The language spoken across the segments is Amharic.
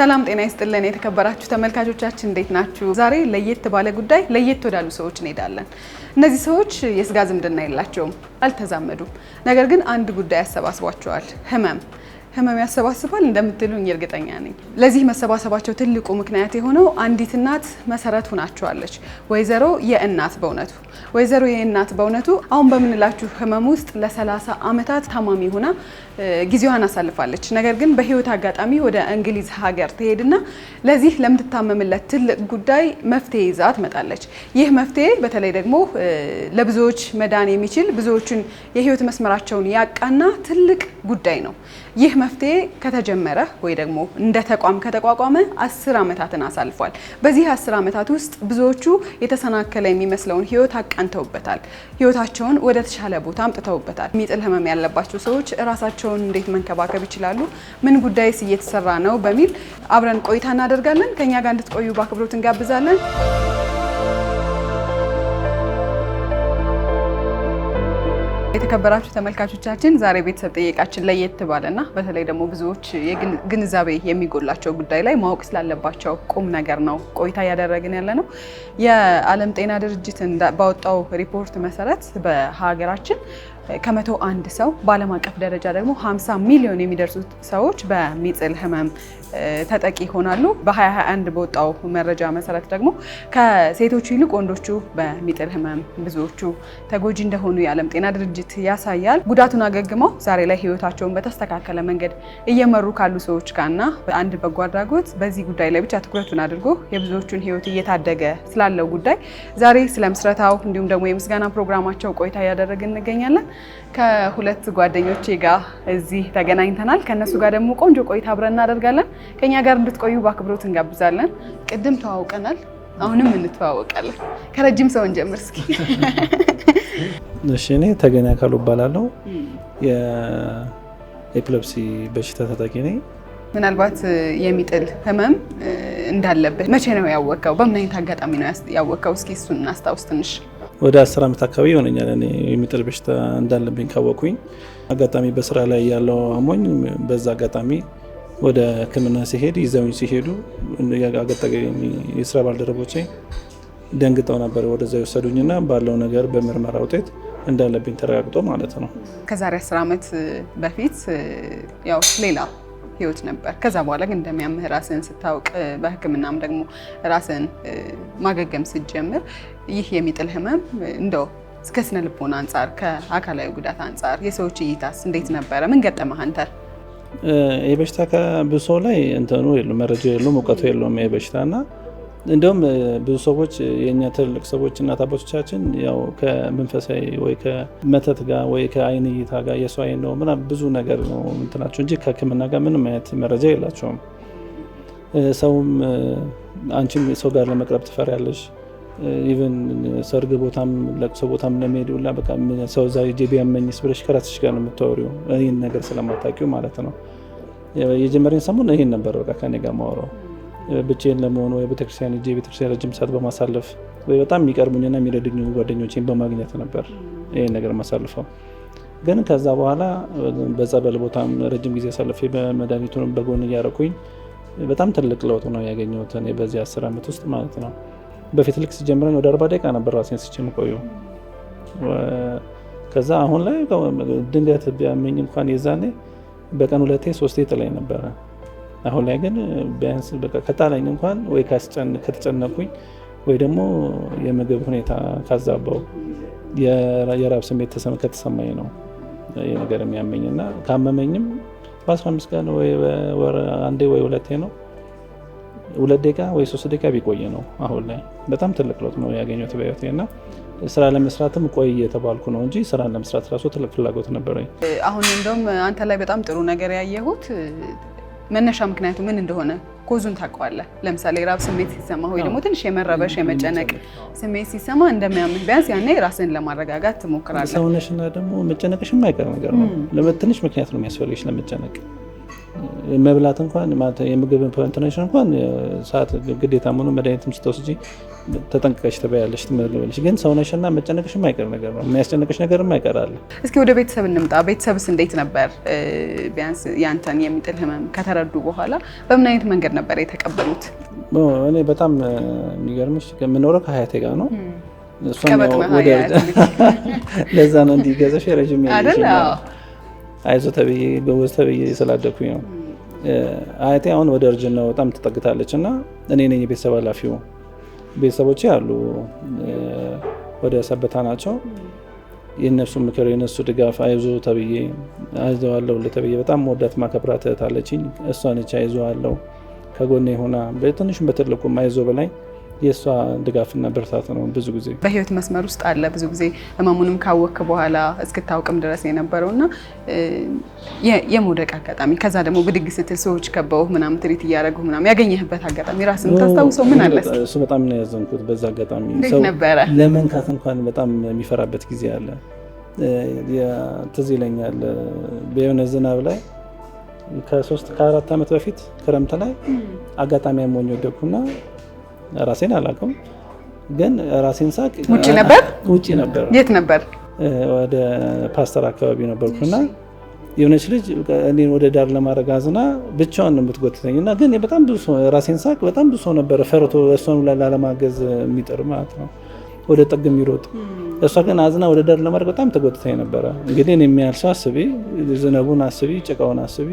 ሰላም ጤና ይስጥልን የተከበራችሁ ተመልካቾቻችን እንዴት ናችሁ? ዛሬ ለየት ባለ ጉዳይ ለየት ወዳሉ ሰዎች እንሄዳለን። እነዚህ ሰዎች የስጋ ዝምድና የላቸውም፣ አልተዛመዱም። ነገር ግን አንድ ጉዳይ ያሰባስባቸዋል፣ ህመም ያሰባስባል እንደምትሉኝ እርግጠኛ ነኝ። ለዚህ መሰባሰባቸው ትልቁ ምክንያት የሆነው አንዲት እናት መሰረት ሆናቸዋለች። ወይዘሮ የእናት በእውነቱ አሁን በምንላችሁ ህመም ውስጥ ለ30 ዓመታት ታማሚ ሆና ጊዜዋን አሳልፋለች። ነገር ግን በህይወት አጋጣሚ ወደ እንግሊዝ ሀገር ትሄድና ለዚህ ለምትታመምለት ትልቅ ጉዳይ መፍትሄ ይዛ ትመጣለች። ይህ መፍትሄ በተለይ ደግሞ ለብዙዎች መዳን የሚችል ብዙዎችን የህይወት መስመራቸውን ያቃና ትልቅ ጉዳይ ነው። ይህ መፍትሄ ከተጀመረ ወይ ደግሞ እንደ ተቋም ከተቋቋመ 10 ዓመታትን አሳልፏል። በዚህ 10 ዓመታት ውስጥ ብዙዎቹ የተሰናከለ የሚመስለውን ህይወት አቃንተውበታል። ህይወታቸውን ወደ ተሻለ ቦታ አምጥተውበታል። የሚጥል ህመም ያለባቸው ሰዎች ራሳቸውን እንዴት መንከባከብ ይችላሉ፣ ምን ጉዳይስ እየተሰራ ነው በሚል አብረን ቆይታ እናደርጋለን። ከኛ ጋር እንድትቆዩ በአክብሮት እንጋብዛለን። የተከበራችሁ ተመልካቾቻችን ዛሬ ቤተሰብ ጥያቄያችን ለየት ባለና በተለይ ደግሞ ብዙዎች ግንዛቤ የሚጎላቸው ጉዳይ ላይ ማወቅ ስላለባቸው ቁም ነገር ነው ቆይታ ያደረግን ያለ ነው። የዓለም ጤና ድርጅት ባወጣው ሪፖርት መሰረት በሀገራችን ከ101 ሰው በዓለም አቀፍ ደረጃ ደግሞ 50 ሚሊዮን የሚደርሱት ሰዎች በሚጥል ህመም ተጠቂ ይሆናሉ። በ2021 በወጣው መረጃ መሰረት ደግሞ ከሴቶቹ ይልቅ ወንዶቹ በሚጥል ህመም ብዙዎቹ ተጎጂ እንደሆኑ የዓለም ጤና ድርጅት ያሳያል። ጉዳቱን አገግመው ዛሬ ላይ ህይወታቸውን በተስተካከለ መንገድ እየመሩ ካሉ ሰዎች ጋርና አንድ በጎ አድራጎት በዚህ ጉዳይ ላይ ብቻ ትኩረቱን አድርጎ የብዙዎቹን ህይወት እየታደገ ስላለው ጉዳይ ዛሬ ስለ ምስረታው እንዲሁም ደግሞ የምስጋና ፕሮግራማቸው ቆይታ እያደረግን እንገኛለን። ከሁለት ጓደኞቼ ጋር እዚህ ተገናኝተናል። ከነሱ ጋር ደግሞ ቆንጆ ቆይታ አብረን እናደርጋለን። ከኛ ጋር እንድትቆዩ በአክብሮት እንጋብዛለን። ቅድም ተዋውቀናል፣ አሁንም እንተዋወቃለን። ከረጅም ሰው እንጀምር እስኪ። እሺ፣ እኔ ተገና አካሉ እባላለሁ። የኤፒሌፕሲ በሽታ ተጠቂ ነኝ። ምናልባት የሚጥል ህመም እንዳለበት መቼ ነው ያወቀው? በምን አይነት አጋጣሚ ነው ያወቀው? እስኪ እሱን እናስታውስ ትንሽ። ወደ 10 ዓመት አካባቢ ይሆነኛል እኔ የሚጥል በሽታ እንዳለብኝ ካወቅኩኝ። አጋጣሚ በስራ ላይ ያለው አሞኝ በዛ አጋጣሚ ወደ ሕክምና ሲሄድ ይዘውኝ ሲሄዱ የስራ ባልደረቦቼ ደንግጠው ነበር ወደዛ የወሰዱኝና ባለው ነገር በምርመራ ውጤት እንዳለብኝ ተረጋግጦ ማለት ነው። ከዛሬ 10 ዓመት በፊት ያው ሌላ ህይወት ነበር። ከዛ በኋላ ግን እንደሚያምህ ራስን ስታውቅ በህክምናም ደግሞ ራስን ማገገም ስትጀምር ይህ የሚጥል ህመም እንደው እስከ ስነ ልቦና አንጻር ከአካላዊ ጉዳት አንጻር የሰዎች እይታስ እንዴት ነበረ? ምን ገጠመህ አንተ? ይህ በሽታ ከብዙ ሰው ላይ እንትኑ የለም፣ መረጃ የለውም፣ እውቀቱ የለውም ይህ በሽታና እንደውም ብዙ ሰዎች የኛ ትልልቅ ሰዎች እናት አባቶቻችን ያው ከመንፈሳዊ ወይ ከመተት ጋር ወይ ከአይን እይታ ጋር የሰው አይን ነው ምናምን ብዙ ነገር ነው እንትናቸው እንጂ ከህክምና ጋር ምንም አይነት መረጃ የላቸውም። ሰውም አንቺም ሰው ጋር ለመቅረብ ትፈሪያለሽ። ኢቨን ሰርግ ቦታም ለቅሶ ቦታም ለመሄድ ሁላ በቃ ሰው እዛ ሂጅ ቢያመኝስ ብለሽ ከራስሽ ጋር ነው የምታወሪው፣ ይህን ነገር ስለማታውቂው ማለት ነው። የጀመረኝ ሰሞን ይሄን ነበር በቃ ከኔ ጋር ማወራው ብቻዬን ለመሆኑ ወይ ቤተክርስቲያን ሂጅ ቤተክርስቲያን ረጅም ሰዓት በማሳለፍ ወይ በጣም የሚቀርቡኝና የሚረዱኝ ጓደኞቼን በማግኘት ነበር ይሄን ነገር ማሳልፈው። ግን ከዛ በኋላ በጸበል ቦታም ረጅም ጊዜ አሳልፌ በመድኃኒቱን በጎን እያረኩኝ በጣም ትልቅ ለውጥ ነው ያገኘሁት እኔ በዚህ 10 ዓመት ውስጥ ማለት ነው። በፊት ልክ ሲጀምረኝ ወደ 40 ደቂቃ ነበር ራሴን ስችል ቆየሁ። ከዛ አሁን ላይ ድንገት ቢያመኝ እንኳን የዛኔ በቀን 2-3 ጥላኝ ነበረ። አሁን ላይ ግን ቢያንስ በቃ ከጣላኝ እንኳን ወይ ከተጨነኩኝ ወይ ደግሞ የምግብ ሁኔታ ካዛባው የራብ ስሜት ከተሰማኝ ነው ይሄ ነገር የሚያመኝና ካመመኝም በ15 ቀን ወይ ወር አንዴ ወይ ሁለቴ ነው 2 ደቂቃ ወይ 3 ደቂቃ ቢቆይ ነው። አሁን ላይ በጣም ትልቅ ለውጥ ነው ያገኘሁት በህይወቴና ስራ ለመስራትም ቆይ የተባልኩ ነው እንጂ ስራ ለመስራት ራሱ ትልቅ ፍላጎት ነበረኝ። አሁን እንደውም አንተ ላይ በጣም ጥሩ ነገር ያየሁት መነሻ ምክንያቱ ምን እንደሆነ ኮዙን ታውቀዋለህ። ለምሳሌ ራብ ስሜት ሲሰማ ወይ ደግሞ ትንሽ የመረበሽ የመጨነቅ ስሜት ሲሰማ እንደሚያምህ ቢያንስ ያኔ ራስን ለማረጋጋት ትሞክራለህ። ሰውነሽና ደግሞ መጨነቅሽ የማይቀር ነገር ነው። ትንሽ ምክንያት ነው የሚያስፈልግሽ ለመጨነቅ። መብላት እንኳን ማለት የምግብ ኢንተርኔሽን እንኳን ሰዓት ግዴታ ሆኖ መድኃኒትም ስትወስጂ ተጠንቅቀሽ ትበያለሽ ትመገበልሽ። ግን ሰውነሽና መጨነቅሽ የማይቀር ነገር ነው፣ የሚያስጨንቅሽ ነገር የማይቀር አለ። እስኪ ወደ ቤተሰብ እንምጣ። ቤተሰብስ እንዴት ነበር? ቢያንስ ያንተን የሚጥል ህመም ከተረዱ በኋላ በምን አይነት መንገድ ነበር የተቀበሉት? እኔ በጣም የሚገርምሽ የምኖረው ከሀያቴ ጋር ነው። ለዛ ነው እንዲገዛሽ ረጅም አይዞ ተብዬ ጎበዝ ተብዬ ስላደኩኝ ነው። አያቴ አሁን ወደ እርጅና በጣም ትጠግታለች እና እኔ ነኝ የቤተሰብ ኃላፊው። ቤተሰቦቼ አሉ ወደ ሰበታ ናቸው። የእነሱ ምክር የእነሱ ድጋፍ አይዞ ተብዬ አይዞዋለሁ ተብዬ በጣም ወዳት ማከብራት እህት አለችኝ። እሷ ነች አይዞዋለሁ ከጎኔ ሆና በትንሹም በትልቁም አይዞ በላይ የእሷ ድጋፍና ብርታት ነው። ብዙ ጊዜ በህይወት መስመር ውስጥ አለ ብዙ ጊዜ ህመሙንም ካወክ በኋላ እስክታውቅም ድረስ የነበረውና የመውደቅ አጋጣሚ፣ ከዛ ደግሞ ብድግ ስትል ሰዎች ከበው ምናምን ትሪት እያደረጉ ምናምን ያገኘህበት አጋጣሚ ራስን ታስታውሰው ምን አለ? እሱ በጣም ነው ያዘንኩት በዛ አጋጣሚ። ሰው ለመንካት እንኳን በጣም የሚፈራበት ጊዜ አለ። ትዝ ይለኛል በየሆነ ዝናብ ላይ ከ3 ከ4 ዓመት በፊት ክረምት ላይ አጋጣሚ አሞኝ ወደቅኩና ራሴን አላውቅም፣ ግን ራሴን ሳቅ ውጪ ነበር። የት ነበር? ወደ ፓስተር አካባቢ ነበርኩና የሆነች ልጅ እኔን ወደ ዳር ለማድረግ አዝና ብቻዋን ነው የምትጎትተኝና ግን በጣም ብዙ ሰው ራሴን ሳቅ በጣም ብዙ ሰው ነበረ ፈርቶ እሷን ላለማገዝ የሚጥር ማለት ነው፣ ወደ ጥግ የሚሮጥ። እሷ ግን አዝና ወደ ዳር ለማድረግ በጣም ተጎትተኝ ነበረ። እንግዲህ እኔ የሚያህል ሰው አስቢ፣ ዝናቡን አስቢ፣ ጭቃውን አስቢ፣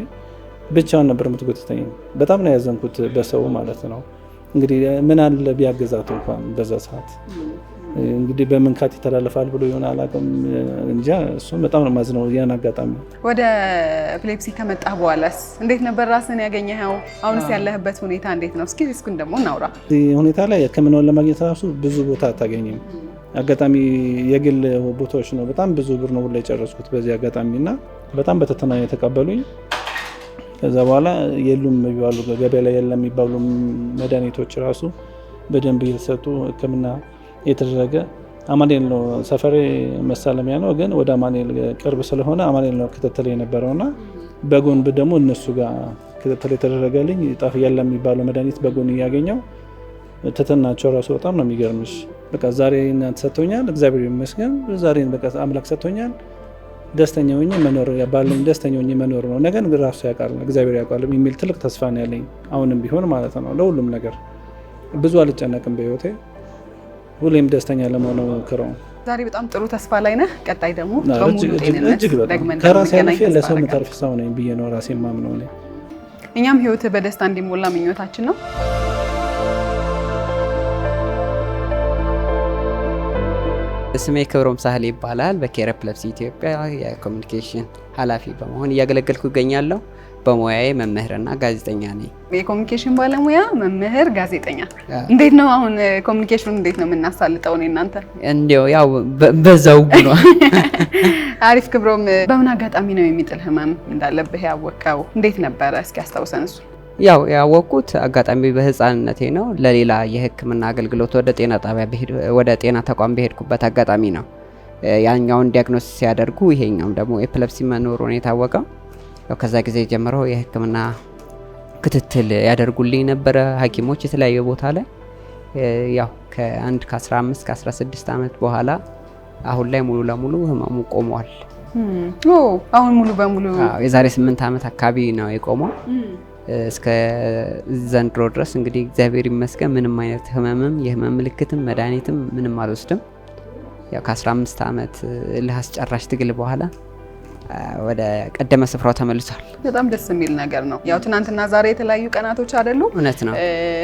ብቻዋን ነበር የምትጎትተኝ። በጣም ነው ያዘንኩት በሰው ማለት ነው። እንግዲህ ምን አለ ቢያገዛት እንኳን በዛ ሰዓት እንግዲህ በመንካት ይተላለፋል ብሎ ይሆን አላውቅም እንጃ። እሱ በጣም ነው ማዝነው ያን አጋጣሚ። ወደ ኤፒሌፕሲ ከመጣ በኋላስ እንዴት ነበር ራስን ያገኘኸው? አሁንስ ያለህበት ሁኔታ እንዴት ነው? እስኪ እስኩን ደግሞ እናውራ። ሁኔታ ላይ ሕክምናውን ለማግኘት ራሱ ብዙ ቦታ አታገኝም። አጋጣሚ የግል ቦታዎች ነው። በጣም ብዙ ብር ነው ላይ የጨረስኩት በዚህ አጋጣሚና በጣም በተተና የተቀበሉኝ። ከዛ በኋላ የሉም የሚባሉ ገበያ ላይ የለም የሚባሉ መድኃኒቶች ራሱ በደንብ እየተሰጡ ሕክምና የተደረገ አማኑኤል ነው ሰፈሬ መሳለሚያ ነው፣ ግን ወደ አማኑኤል ቅርብ ስለሆነ አማኑኤል ነው ክትትል የነበረውና በጎን ደግሞ እነሱ ጋር ክትትል የተደረገልኝ ጣፍ የለም የሚባለው መድኃኒት በጎን እያገኘው ትትናቸው ራሱ በጣም ነው የሚገርምሽ። በቃ ዛሬ እናንተ ሰጥቶኛል፣ እግዚአብሔር ይመስገን። ዛሬ በቃ አምላክ ሰጥቶኛል፣ ደስተኛ ሆኜ መኖር ባለኝ ደስተኛ ሆኜ መኖር ነው። ነገን ራሱ ያውቃል እግዚአብሔር ያውቃል የሚል ትልቅ ተስፋ ነው ያለኝ አሁንም ቢሆን ማለት ነው። ለሁሉም ነገር ብዙ አልጨነቅም በህይወቴ፣ ሁሌም ደስተኛ ለመሆን ሞክረው። ዛሬ በጣም ጥሩ ተስፋ ላይ ነህ። ቀጣይ ደግሞ በሙሉ ጤንነት ደግመን ከራሴ አልፌ ለሰው የምተርፍ ሰው ነኝ ብዬ ነው ራሴ የማምነው ነኝ። እኛም ህይወትህ በደስታ እንዲሞላ ምኞታችን ነው። ስሜ ክብሮም ሳህሌ ይባላል። በኬር ኤፒሌፕሲ ኢትዮጵያ የኮሚኒኬሽን ኃላፊ በመሆን እያገለገልኩ ይገኛለሁ። በሙያዬ መምህርና ጋዜጠኛ ነኝ። የኮሚኒኬሽን ባለሙያ፣ መምህር፣ ጋዜጠኛ። እንዴት ነው አሁን ኮሚኒኬሽኑን እንዴት ነው የምናሳልጠው? እኔ እናንተ እንዲያው ያው በዛው ነው። አሪፍ። ክብሮም በምን አጋጣሚ ነው የሚጥል ህመም እንዳለብህ ያወቀው? እንዴት ነበረ? እስኪ አስታውሰን እሱ። ያው ያወቅኩት አጋጣሚ በህፃንነቴ ነው። ለሌላ የህክምና አገልግሎት ወደ ጤና ጣቢያ ወደ ጤና ተቋም በሄድኩበት አጋጣሚ ነው ያኛውን ዲያግኖሲስ ሲያደርጉ ይሄኛውም ደግሞ ኤፒሌፕሲ መኖሩን የታወቀው። ያው ከዛ ጊዜ ጀምሮ የህክምና ክትትል ያደርጉልኝ ነበረ ሐኪሞች የተለያየ ቦታ ላይ። ያው ከ15 ከ16 ዓመት በኋላ አሁን ላይ ሙሉ ለሙሉ ህመሙ ቆሟል። አሁን ሙሉ በሙሉ የዛሬ 8 ዓመት አካባቢ ነው የቆመው። እስከ ዘንድሮ ድረስ እንግዲህ እግዚአብሔር ይመስገን ምንም አይነት ህመምም የህመም ምልክትም መድኃኒትም ምንም አልወስድም። ያው ከ15 ዓመት ለአስጨራሽ ትግል በኋላ ወደ ቀደመ ስፍራው ተመልሷል። በጣም ደስ የሚል ነገር ነው። ያው ትናንትና ዛሬ የተለያዩ ቀናቶች አይደሉ? እውነት ነው።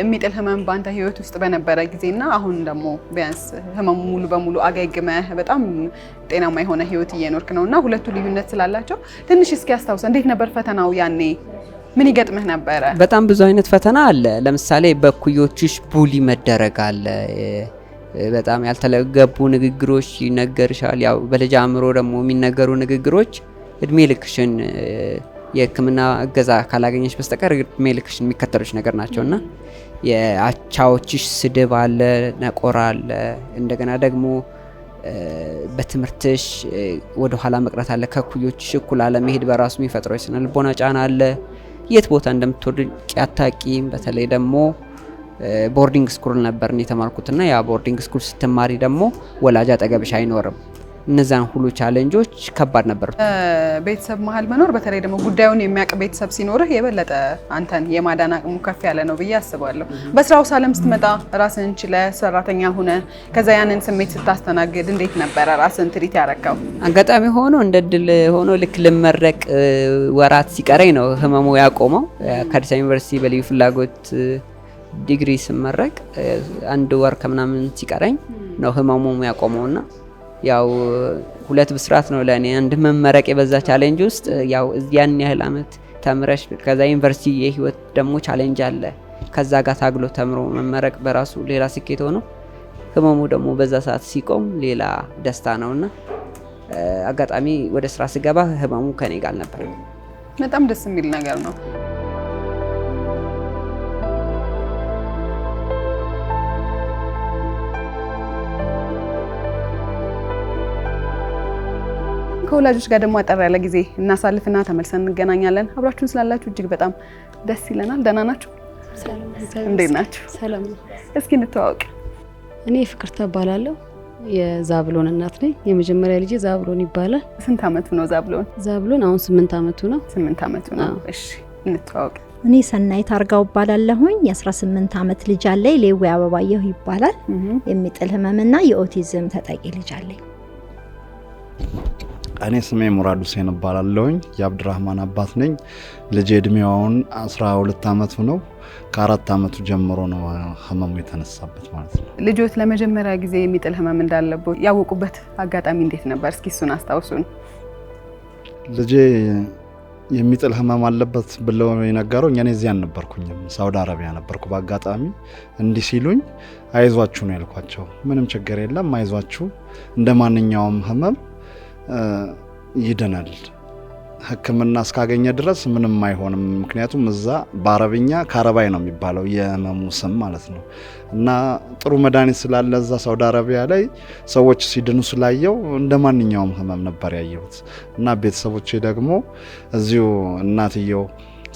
የሚጥል ህመም በአንተ ህይወት ውስጥ በነበረ ጊዜና አሁን ደግሞ ቢያንስ ህመሙ ሙሉ በሙሉ አገግመህ በጣም ጤናማ የሆነ ህይወት እየኖርክ ነውና ሁለቱ ልዩነት ስላላቸው ትንሽ እስኪ አስታውሰን፣ እንዴት ነበር ፈተናው ያኔ? ምን ይገጥምህ ነበረ? በጣም ብዙ አይነት ፈተና አለ። ለምሳሌ በኩዮችሽ ቡሊ መደረግ አለ። በጣም ያልተለገቡ ንግግሮች ይነገርሻል። ያው በልጅ አእምሮ ደግሞ የሚነገሩ ንግግሮች እድሜ ልክሽን የህክምና እገዛ ካላገኘሽ በስተቀር እድሜ ልክሽን የሚከተሉሽ ነገር ናቸውና የአቻዎችሽ ስድብ አለ፣ ነቆራ አለ። እንደገና ደግሞ በትምህርትሽ ወደ ኋላ መቅረት አለ። ከኩዮችሽ እኩል አለመሄድ በራሱ የሚፈጥረው የስነ ልቦና ጫና አለ። የት ቦታ እንደምትወድቂ አታቂም። በተለይ ደግሞ ቦርዲንግ ስኩል ነበር የተማርኩትና ያ ቦርዲንግ ስኩል ስትማሪ ደግሞ ወላጅ አጠገብሽ አይኖርም። እነዛን ሁሉ ቻሌንጆች ከባድ ነበር። ቤተሰብ መሀል መኖር በተለይ ደግሞ ጉዳዩን የሚያውቅ ቤተሰብ ሲኖርህ የበለጠ አንተን የማዳን አቅሙ ከፍ ያለ ነው ብዬ አስባለሁ። በስራው ዓለም ስትመጣ ራስን ችለህ ሰራተኛ ሆነ ከዛ ያንን ስሜት ስታስተናግድ እንዴት ነበረ ራስን ትሪት ያረካው? አጋጣሚ ሆኖ እንደ ድል ሆኖ ልክ ልመረቅ ወራት ሲቀረኝ ነው ህመሙ ያቆመው። ከአዲስ አበባ ዩኒቨርሲቲ በልዩ ፍላጎት ዲግሪ ስመረቅ 1 ወር ከምናምን ሲቀረኝ ነው ህመሙ ያቆመውና ያው ሁለት ብስራት ነው ለኔ። አንድ መመረቅ የበዛ ቻሌንጅ ውስጥ ያው ያን ያህል አመት ተምረሽ ከዛ ዩኒቨርሲቲ የህይወት ደግሞ ቻሌንጅ አለ። ከዛ ጋር ታግሎ ተምሮ መመረቅ በራሱ ሌላ ስኬት ሆኖ ህመሙ ደግሞ በዛ ሰዓት ሲቆም ሌላ ደስታ ነውና አጋጣሚ ወደ ስራ ስገባ ህመሙ ከኔ ጋር ነበር። በጣም ደስ የሚል ነገር ነው። ከወላጆች ጋር ደግሞ አጠር ያለ ጊዜ እናሳልፍና ተመልሰን እንገናኛለን። አብራችሁን ስላላችሁ እጅግ በጣም ደስ ይለናል። ደህና ናችሁ? ሰላም። እንዴት ናችሁ? ሰላም። እስኪ እንተዋወቅ። እኔ ፍቅርተ እባላለሁ። የዛብሎን እናት ነኝ። የመጀመሪያ ልጄ ዛብሎን ይባላል። ስንት አመቱ ነው ዛብሎን? ዛብሎን አሁን 8 አመቱ ነው። 8 አመቱ ነው። እሺ እንተዋወቅ። እኔ ሰናይት አርጋው እባላለሁኝ። የ18 አመት ልጅ አለኝ። ሌዊ አበባየሁ ይባላል። የሚጥል ህመምና የኦቲዝም ተጠቂ ልጅ አለኝ። እኔ ስሜ ሙራድ ሁሴን እባላለሁኝ። የአብድራህማን አባት ነኝ። ልጄ እድሜውን 12 አመቱ ነው። ከ4 አመቱ ጀምሮ ነው ህመሙ የተነሳበት ማለት ነው። ልጆት ለመጀመሪያ ጊዜ የሚጥል ህመም እንዳለበት ያወቁበት አጋጣሚ እንዴት ነበር? እስኪ እሱን አስታውሱን። ልጄ የሚጥል ህመም አለበት ብለው የነገሩኝ እኔ እዚያ አልነበርኩኝም፣ ሳውዲ አረቢያ ነበርኩ። በአጋጣሚ እንዲህ ሲሉኝ አይዟችሁ ነው ያልኳቸው። ምንም ችግር የለም አይዟችሁ፣ እንደማንኛውም ህመም ይደናል፣ ህክምና እስካገኘ ድረስ ምንም አይሆንም። ምክንያቱም እዛ በአረብኛ ካረባይ ነው የሚባለው የህመሙ ስም ማለት ነው። እና ጥሩ መድኃኒት ስላለ እዛ ሳውዲ አረቢያ ላይ ሰዎች ሲድኑ ስላየው እንደማንኛውም ህመም ነበር ያየሁት። እና ቤተሰቦቼ ደግሞ እዚሁ እናትየው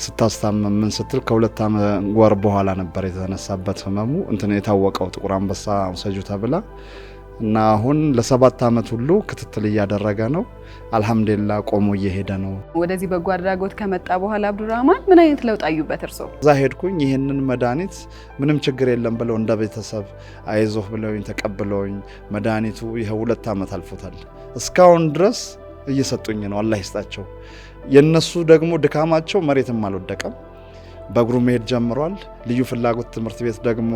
ስታስታመም ምን ስትል ከ2 ወር በኋላ ነበር የተነሳበት ህመሙ እንትን የታወቀው ጥቁር አንበሳ ውሰጁ ተብላ እና አሁን ለ7 አመት ሁሉ ክትትል እያደረገ ነው። አልহামዱሊላህ ቆሞ እየሄደ ነው። ወደዚህ በጎ አድራጎት ከመጣ በኋላ አብዱራህማን ምን አይነት ለውጥ አዩበት እርሶ? እዛ ሄድኩኝ። ይሄንን መድኃኒት ምንም ችግር የለም ብለው እንደ ቤተሰብ አይዞህ ብለውኝ ተቀብለውኝ መድኃኒቱ ይሄ 2 አመት አልፎታል። እስካሁን ድረስ እየሰጡኝ ነው። አላህ ይስጣቸው። የነሱ ደግሞ ድካማቸው መሬትም አልወደቀም። በእግሩ መሄድ ጀምሯል። ልዩ ፍላጎት ትምህርት ቤት ደግሞ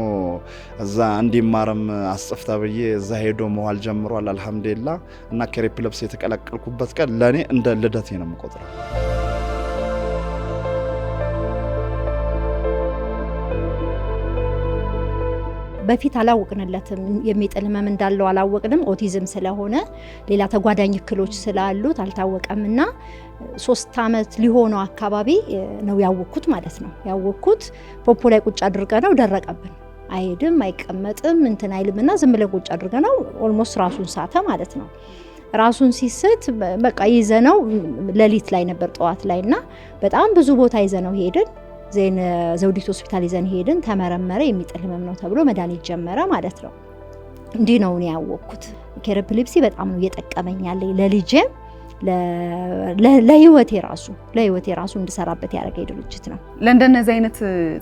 እዛ እንዲማርም አስጽፍታ ብዬ እዛ ሄዶ መዋል ጀምሯል። አልহামዱሊላህ። እና ከሬፕለፕስ የተቀላቀልኩበት ቀን ለኔ እንደ ልደቴ ነው የምቆጥረው። በፊት አላወቅንለትም። የሚጥል ህመም እንዳለው አላወቅንም። ኦቲዝም ስለሆነ ሌላ ተጓዳኝ እክሎች ስላሉት አልታወቀምና 3 አመት ሊሆነው አካባቢ ነው ያወቅኩት ማለት ነው። ያወቅኩት ፖፖ ላይ ቁጭ አድርገነው ደረቀብን። አይሄድም አይቀመጥም እንትን አይልምና ዝም ብለን ቁጭ አድርገነው ኦልሞስት ራሱን ሳተ ማለት ነው። ራሱን ሲስት በቃ ይዘነው ሌሊት ላይ ነበር ጠዋት ላይና በጣም ብዙ ቦታ ይዘነው ሄድን። ዜን ዘውዲቱ ሆስፒታል ይዘን ሄድን። ተመረመረ። የሚጥል ህመም ነው ተብሎ መድኃኒት ጀመረ ማለት ነው። እንዲህ ነው እኔ ያወቅኩት። ኬሬፕሊፕሲ በጣም ነው እየጠቀመኝ ያለኝ ለልጄም ለህይወቴ ራሱ እንድሰራበት ያደረገኝ ድርጅት ነው። ለእንደነዚህ አይነት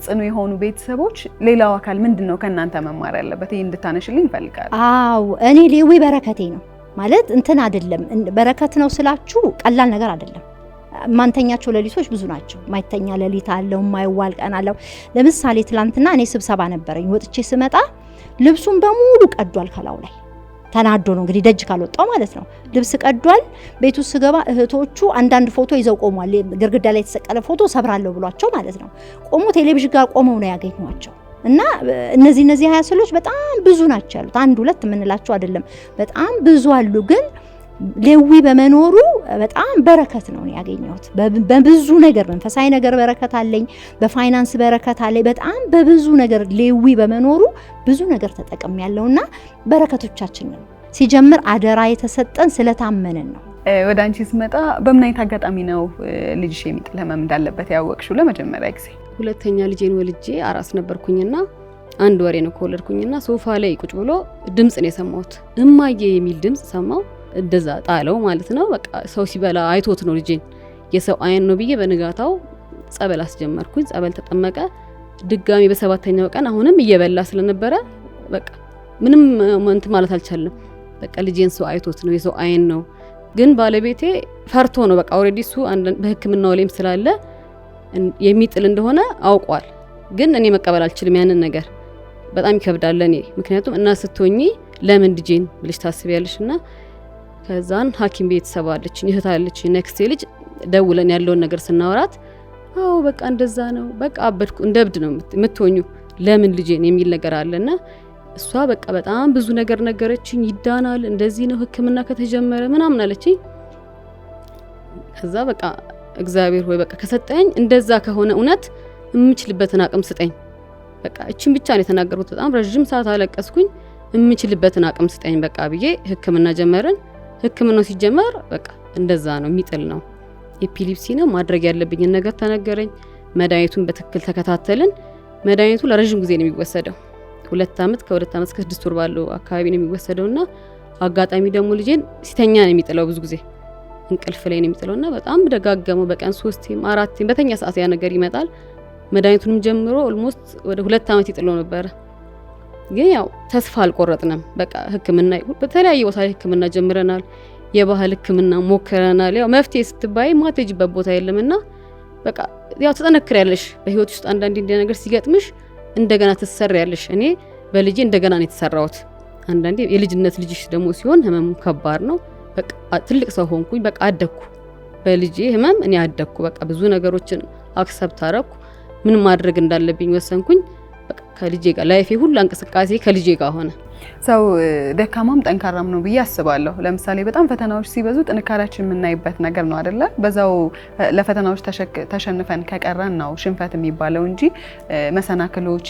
ጽኑ የሆኑ ቤተሰቦች ሌላው አካል ምንድነው ከእናንተ መማር ያለበት? ይሄ እንድታነሽልኝ እፈልጋለሁ። አዎ እኔ ሌዊ በረከቴ ነው ማለት እንትን አይደለም። በረከት ነው ስላችሁ ቀላል ነገር አይደለም። ማንተኛቸው ሌሊቶች ብዙ ናቸው። ማይተኛ ሌሊት አለው፣ ማይዋል ቀን አለው። ለምሳሌ ትላንትና እኔ ስብሰባ ነበረኝ። ወጥቼ ስመጣ ልብሱን በሙሉ ቀዷል ከላው ላይ ተናዶ ነው እንግዲህ ደጅ ካልወጣው ማለት ነው። ልብስ ቀዷል። ቤቱ ስገባ እህቶቹ አንዳንድ ፎቶ ይዘው ቆሟል። ግርግዳ ላይ የተሰቀለ ፎቶ ሰብራለሁ ብሏቸው ማለት ነው። ቆሞ ቴሌቪዥን ጋር ቆመው ነው ያገኟቸው። እና እነዚህ 20 ሰዎች በጣም ብዙ ናቸው ያሉት። 1-2 የምንላቸው አይደለም፣ በጣም ብዙ አሉ። ግን ሌዊ በመኖሩ በጣም በረከት ነው ያገኘሁት። በብዙ ነገር መንፈሳዊ ነገር በረከት አለኝ፣ በፋይናንስ በረከት አለኝ። በጣም በብዙ ነገር ሌዊ በመኖሩ ብዙ ነገር ተጠቅም ያለውና በረከቶቻችን ነው። ሲጀምር አደራ የተሰጠን ስለታመነን ነው። ወደ አንቺ ስመጣ በምን አይነት አጋጣሚ ነው ልጅሽ የሚጥል ህመም እንዳለበት ያወቅሽው ለመጀመሪያ ጊዜ? ሁለተኛ ልጄን ወልጄ አራስ ነበርኩኝና 1 ወሬ ነው ከወለድኩኝና ሶፋ ላይ ቁጭ ብሎ ድምጽ ነው የሰማሁት። እማዬ የሚል ድምጽ ሰማው። እንደዛ ጣለው ማለት ነው። በቃ ሰው ሲበላ አይቶት ነው ልጄን የሰው አይን ነው ብዬ በንጋታው ጸበል አስጀመርኩኝ። ጸበል ተጠመቀ። ድጋሚ በሰባተኛው ቀን አሁንም እየበላ ስለነበረ በቃ ምንም ማለት አልቻለም። በቃ ልጄን ሰው አይቶት ነው የሰው አይን ነው። ግን ባለቤቴ ፈርቶ ነው በቃ ኦሬዲ እሱ በህክምናው ላይም ስላለ የሚጥል እንደሆነ አውቋል። ግን እኔ መቀበል አልችልም ያንን ነገር በጣም ይከብዳል ለኔ። ምክንያቱም እና ስትሆኚ ለምን ልጄን ብለሽ ታስቢያለሽና ከዛን ሐኪም ቤት ሰባለች እህት አለች ኔክስት ልጅ ደውለን ያለውን ነገር ስናወራት አው በቃ እንደዛ ነው በቃ አበድኩ እንደብድ ነው የምትሆኙ ለምን ልጄን የሚል ነገር አለና እሷ በቃ በጣም ብዙ ነገር ነገረችኝ። ይዳናል እንደዚህ ነው ህክምና ከተጀመረ ምናምን አለችኝ። ከዛ በቃ እግዚአብሔር ሆይ በቃ ከሰጠኝ እንደዛ ከሆነ እውነት የምችልበትን አቅም ስጠኝ። በቃ እቺን ብቻ ነው የተናገርኩት። በጣም ረጅም ሰዓት አለቀስኩኝ። የምችልበትን አቅም ስጠኝ በቃ ብዬ ህክምና ጀመርን። ህክምናው ሲጀመር በቃ እንደዛ ነው የሚጥል ነው ኤፒሊፕሲ ነው ማድረግ ያለብኝ ነገር ተነገረኝ። መድኃኒቱን በትክክል ተከታተልን። መድኃኒቱ ለረጅም ጊዜ ነው የሚወሰደው 2 ዓመት ከ2 ዓመት እስከ 6 ወር ባለው አካባቢ ነው የሚወሰደውና አጋጣሚ ደግሞ ልጄን ሲተኛ ነው የሚጥለው ብዙ ጊዜ እንቅልፍ ላይ ነው የሚጥለውና በጣም ደጋገመው በቀን 3ም 4ም በተኛ ሰዓት ያ ነገር ይመጣል። መድኃኒቱንም ጀምሮ ኦልሞስት ወደ 2 ዓመት ይጥለው ነበር። ግን ያው ተስፋ አልቆረጥንም። በቃ ህክምና በተለያየ ቦታ ህክምና ጀምረናል። የባህል ህክምና ሞክረናል። ያው መፍትሄ ስትባይ ማትጅበት ቦታ የለምና በቃ ያው ተጠነክሪያለሽ። በህይወት ውስጥ አንዳንዴ እንደ ነገር ሲገጥምሽ እንደገና ትሰሪያለሽ። እኔ በልጄ እንደገና ነው የተሰራሁት። አንዳንዴ የልጅነት ልጅሽ ደግሞ ሲሆን ህመሙ ከባድ ነው። በቃ ትልቅ ሰው ሆንኩኝ። በቃ አደኩ በልጄ ህመም እኔ አደኩ። በቃ ብዙ ነገሮችን አክሰፕት አረኩ። ምን ማድረግ እንዳለብኝ ወሰንኩኝ። በቃ ከልጄ ጋር ላይፌ ሁሉ እንቅስቃሴ ከልጄ ጋር ሆነ። ሰው ደካማም ጠንካራም ነው ብዬ አስባለሁ። ለምሳሌ በጣም ፈተናዎች ሲበዙ ጥንካሬያችን የምናይበት ነገር ነው አይደለ? በዛው ለፈተናዎች ተሸንፈን ከቀረን ነው ሽንፈት የሚባለው እንጂ መሰናክሎች፣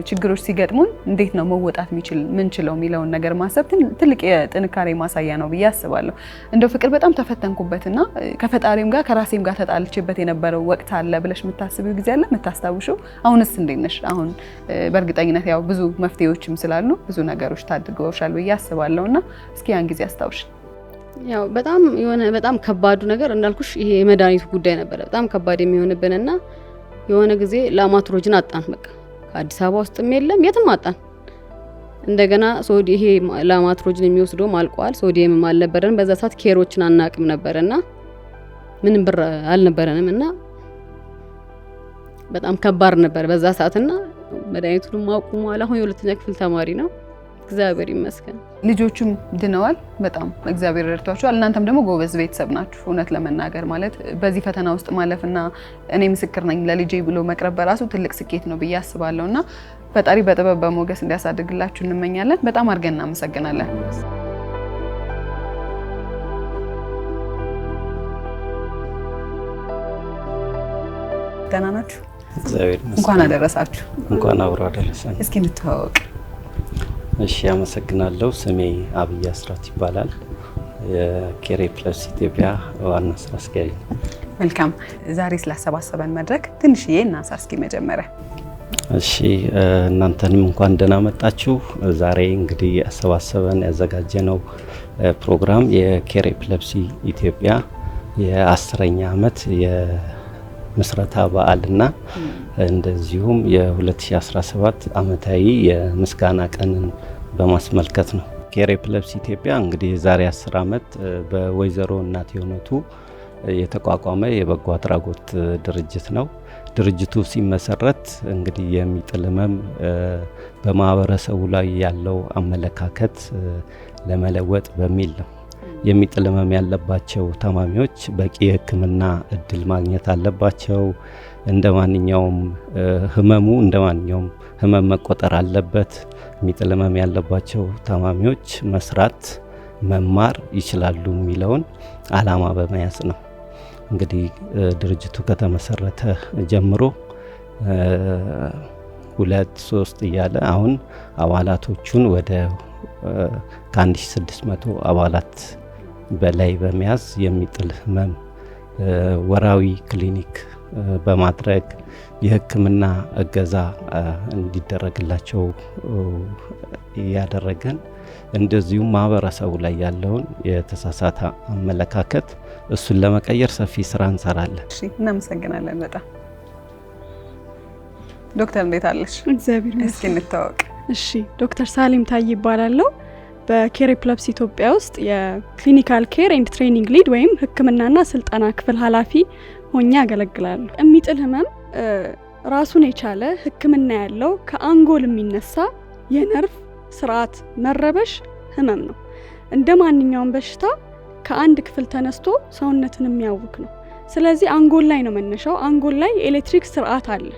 ችግሮች ሲገጥሙን እንዴት ነው መወጣት ምንችለው የሚለውን ነገር ማሰብ ትልቅ የጥንካሬ ማሳያ ነው ብዬ አስባለሁ። እንደው ፍቅር በጣም ተፈተንኩበትና ከፈጣሪም ጋር ከራሴም ጋር ተጣልቼበት የነበረው ወቅት አለ ብለሽ የምታስቢው ጊዜ አለ የምታስታውሽው? አሁንስ እንዴት ነሽ? አሁን በእርግጠኝነት ያው ብዙ መፍትሄዎችም ስላሉ ብዙ ነገሮች ታድገውሻል ብዬ አስባለሁና እስኪ ያን ጊዜ አስታውሽ። ያው በጣም ከባዱ ነገር እንዳልኩሽ ይሄ የመድኃኒቱ ጉዳይ ነበር በጣም ከባድ የሚሆንብንና የሆነ ጊዜ ላማትሮጅን አጣን። በቃ ከአዲስ አበባ ውስጥም የለም የትም አጣን። እንደገና ይሄ ላማትሮጅን የሚወስደው አልቋል። ሶዲየምም አልነበረን በዛ ሰዓት። ኬሮችን አናቅም ነበርና ምንም ብር አልነበረንምና በጣም ከባድ ነበር በዛ ሰዓትና መድኃኒቱንም አቁሟል። አሁን የ2ኛ ክፍል ተማሪ ነው። እግዚአብሔር ይመስገን። ልጆቹም ድነዋል። በጣም እግዚአብሔር ረድቷቸዋል። እናንተም ደግሞ ጎበዝ ቤተሰብ ናችሁ። እውነት ለመናገር ማለት በዚህ ፈተና ውስጥ ማለፍና እኔ ምስክር ነኝ ለልጄ ብሎ መቅረብ በራሱ ትልቅ ስኬት ነው ብዬ አስባለሁና ፈጣሪ በጥበብ በሞገስ እንዲያሳድግላችሁ እንመኛለን። በጣም አድርገን እናመሰግናለን። ደህና ናችሁ? እግዚአብሔር ይመስገን። እንኳን አደረሳችሁ። እንኳን አብሮ አደረሰን። እስኪ እንተዋወቅ። እሺ፣ አመሰግናለሁ። ስሜ አብይ አስራት ይባላል። የኬር ፕለስ ኢትዮጵያ ዋና ስራ አስኪያጅ። መልካም። ዛሬ ስላሰባሰበን መድረክ ትንሽዬ እናንሳ እስኪ መጀመሪያ። እሺ፣ እናንተንም እንኳን ደህና መጣችሁ። ዛሬ እንግዲህ ያሰባሰበን ያዘጋጀነው ፕሮግራም የኬር ፕለስ ኢትዮጵያ የ10ኛ ዓመት ምስረታ በዓልና እንደዚሁም የ2017 ዓመታዊ የምስጋና ቀንን በማስመልከት ነው። ኬር ፕለስ ኢትዮጵያ እንግዲህ ዛሬ 10 ዓመት በወይዘሮ እናት የሆነቱ የተቋቋመ የበጎ አድራጎት ድርጅት ነው። ድርጅቱ ሲመሰረት እንግዲህ የሚጥል ህመም በማህበረሰቡ ላይ ያለው አመለካከት ለመለወጥ በሚል ነው። የሚጥል ህመም ያለባቸው ታማሚዎች በቂ የህክምና እድል ማግኘት አለባቸው። እንደማንኛውም ህመም መቆጠር አለበት። የሚጥል ህመም ያለባቸው ታማሚዎች መስራት፣ መማር ይችላሉ የሚለውን አላማ በመያዝ ነው። እንግዲህ ድርጅቱ ከተመሰረተ ጀምሮ 2-3 እያለ አሁን አባላቶቹን ወደ ከ1600 አባላት በላይ በመያዝ የሚጥል ህመም ወራዊ ክሊኒክ በማድረግ የህክምና እገዛ እንዲደረግላቸው ያደረገን እንደዚሁም ማህበረሰቡ ላይ ያለውን የተሳሳተ አመለካከት እሱን ለመቀየር ሰፊ ስራ እንሰራለን። እሺ፣ እናመሰግናለን በጣም ዶክተር እንዴት አለሽ? እግዚአብሔር ይመስገን። እስኪ እንተዋወቅ። እሺ፣ ዶክተር ሳሊም ታይ ይባላለሁ። በኬር ኤፒለፕሲ ኢትዮጵያ ውስጥ የክሊኒካል ኬር ኤንድ ትሬኒንግ ሊድ ወይም ህክምናና ስልጠና ክፍል ኃላፊ ሆኜ አገለግላለሁ። የሚጥል ህመም ራሱን የቻለ ህክምና ያለው ከአንጎል የሚነሳ የነርቭ ስርዓት መረበሽ ህመም ነው። እንደ ማንኛውም በሽታ ከአንድ ክፍል ተነስቶ ሰውነትን የሚያውክ ነው። ስለዚህ አንጎል ላይ ነው መነሻው። አንጎል ላይ የኤሌክትሪክ ስርዓት አለ።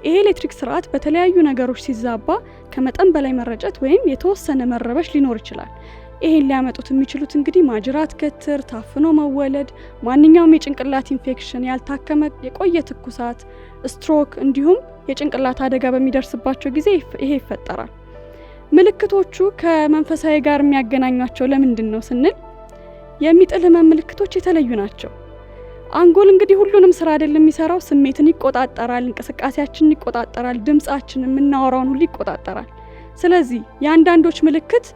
ይሄ ኤሌክትሪክ ስርዓት በተለያዩ ነገሮች ሲዛባ ከመጠን በላይ መረጨት ወይም የተወሰነ መረበሽ ሊኖር ይችላል። ይሄን ሊያመጡት የሚችሉት እንግዲህ ማጅራት ገትር፣ ታፍኖ መወለድ፣ ማንኛውም የጭንቅላት ኢንፌክሽን፣ ያልታከመ የቆየ ትኩሳት፣ ስትሮክ እንዲሁም የጭንቅላት አደጋ በሚደርስባቸው ጊዜ ይሄ ይፈጠራል። ምልክቶቹ ከመንፈሳዊ ጋር የሚያገናኟቸው ለምንድን ነው ስንል የሚጥል ህመም ምልክቶች የተለዩ ናቸው። አንጎል እንግዲህ ሁሉንም ስራ አይደለም የሚሰራው። ስሜትን ይቆጣጠራል፣ እንቅስቃሴያችንን ይቆጣጠራል፣ ድምጻችንን የምናወራውን ሁሉ ይቆጣጠራል። ስለዚህ የአንዳንዶች ምልክት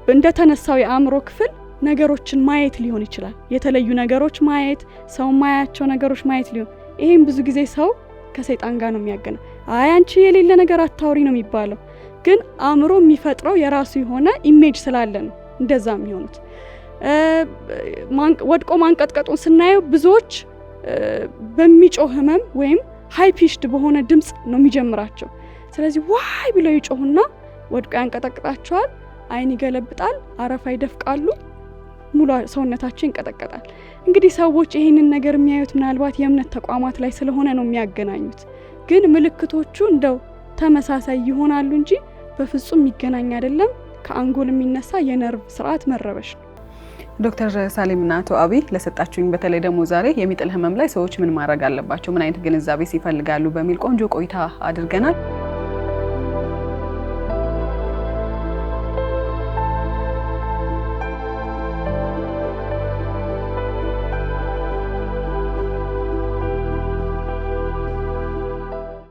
እንደተነሳው የአእምሮ ክፍል ነገሮችን ማየት ሊሆን ይችላል። የተለዩ ነገሮች ማየት፣ ሰው ማያቸው ነገሮች ማየት ሊሆን። ይሄም ብዙ ጊዜ ሰው ከሰይጣን ጋር ነው የሚያገናኝ። አይ አንቺ የሌለ ነገር አታውሪ ነው የሚባለው። ግን አእምሮ የሚፈጥረው የራሱ የሆነ ኢሜጅ ስላለ ነው እንደዛ የሚሆኑት። ወድቆ ማንቀጥቀጡን ስናየው ብዙዎች በሚጮህ ህመም ወይም ሃይ ፒችድ በሆነ ድምጽ ነው የሚጀምራቸው። ስለዚህ ዋይ ብለው ይጮሁና ወድቆ ያንቀጠቅጣቸዋል። አይን ይገለብጣል፣ አረፋ ይደፍቃሉ፣ ሙሉ ሰውነታቸው ይንቀጠቀጣል። እንግዲህ ሰዎች ይሄንን ነገር የሚያዩት ምናልባት የእምነት ተቋማት ላይ ስለሆነ ነው የሚያገናኙት። ግን ምልክቶቹ እንደው ተመሳሳይ ይሆናሉ እንጂ በፍጹም የሚገናኝ አይደለም። ከአንጎል የሚነሳ የነርቭ ስርዓት መረበሽ ነው። ዶክተር ሳሊምና አቶ አብይ ለሰጣችሁኝ በተለይ ደግሞ ዛሬ የሚጥል ህመም ላይ ሰዎች ምን ማድረግ አለባቸው፣ ምን አይነት ግንዛቤ ይፈልጋሉ በሚል ቆንጆ ቆይታ አድርገናል።